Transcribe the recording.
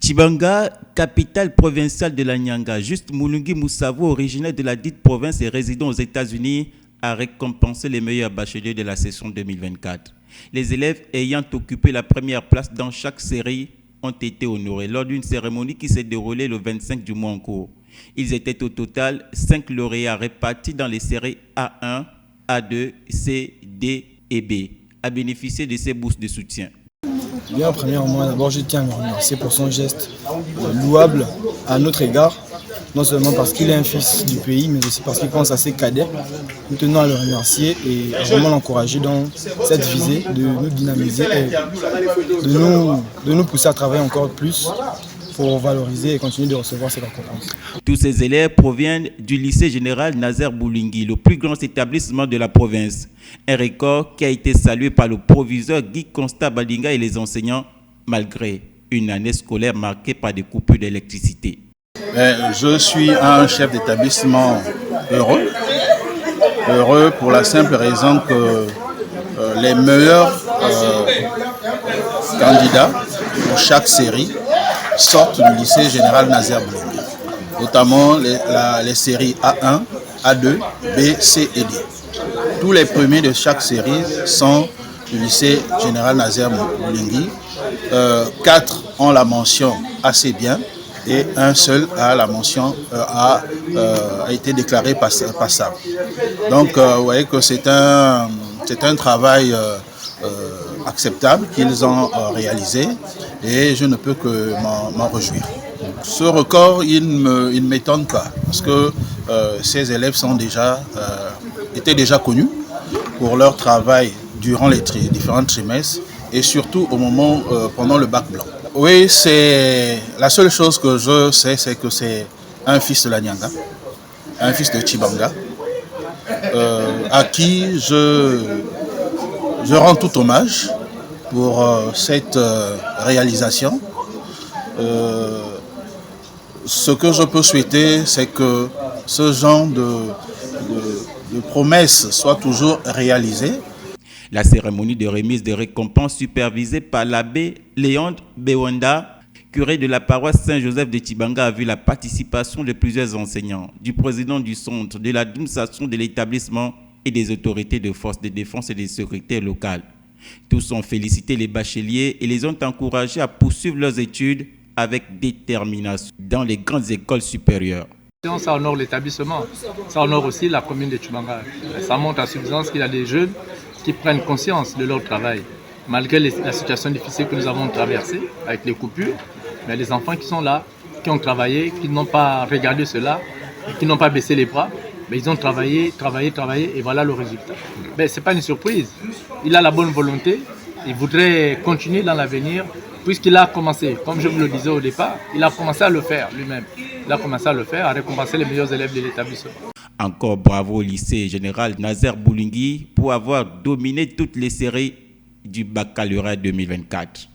Tshibanga, capitale provinciale de la Nyanga, Juste Mulungi Moussavo, originaire de la dite province et résident aux États-Unis, a récompensé les meilleurs bacheliers de la session 2024. Les élèves ayant occupé la première place dans chaque série ont été honorés lors d'une cérémonie qui s'est déroulée le 25 du mois en cours. Ils étaient au total 5 lauréats répartis dans les séries A1, A2, C, D et B, à bénéficier de ces bourses de soutien. Bien, premièrement, d'abord, je tiens à le remercier pour son geste louable à notre égard, non seulement parce qu'il est un fils du pays, mais aussi parce qu'il pense à ses cadets. Nous tenons à le remercier et à vraiment l'encourager dans cette visée de nous dynamiser et de nous pousser à travailler encore plus pour valoriser et continuer de recevoir ces récompenses. Tous ces élèves proviennent du lycée général Nazer Boulingui, le plus grand établissement de la province. Un record qui a été salué par le proviseur Guy Constant Balinga et les enseignants, malgré une année scolaire marquée par des coupures d'électricité. Je suis un chef d'établissement heureux. Heureux pour la simple raison que les meilleurs candidats pour chaque série sortent du lycée général Nazer Boulingui, notamment les séries A1, A2, B, C et D. Tous les premiers de chaque série sont du lycée général Nazer Boulingui. 4 ont la mention assez bien et un seul a la mention a été déclaré passable. Donc vous voyez que c'est un travail acceptable qu'ils ont réalisé et je ne peux que m'en réjouir. Ce record, il ne m'étonne pas parce que ces élèves étaient déjà connus pour leur travail durant les différents trimestres et surtout au moment pendant le bac blanc. Oui, c'est la seule chose que je sais, c'est que c'est un fils de la Nyanga, un fils de Tshibanga, à qui je rends tout hommage pour cette réalisation. Ce que je peux souhaiter, c'est que ce genre de promesses soit toujours réalisées. La cérémonie de remise de récompenses supervisée par l'abbé Léon Bewanda, curé de la paroisse Saint-Joseph de Tshibanga, a vu la participation de plusieurs enseignants, du président du centre, de l'administration de l'établissement et des autorités de forces de défense et de sécurité locales. Tous ont félicité les bacheliers et les ont encouragés à poursuivre leurs études avec détermination dans les grandes écoles supérieures. Ça honore l'établissement, ça honore aussi la commune de Tshibanga. Ça montre à suffisance qu'il y a des jeunes qui prennent conscience de leur travail. Malgré la situation difficile que nous avons traversée avec les coupures, mais les enfants qui sont là, qui ont travaillé, qui n'ont pas regardé cela, qui n'ont pas baissé les bras, mais ils ont travaillé et voilà le résultat. Ce n'est pas une surprise. Il a la bonne volonté, il voudrait continuer dans l'avenir puisqu'il a commencé, comme je vous le disais au départ, il a commencé à le faire lui-même. Il a commencé à le faire, à récompenser les meilleurs élèves de l'établissement. Encore bravo au lycée général Nazer Boulingui pour avoir dominé toutes les séries du baccalauréat 2024.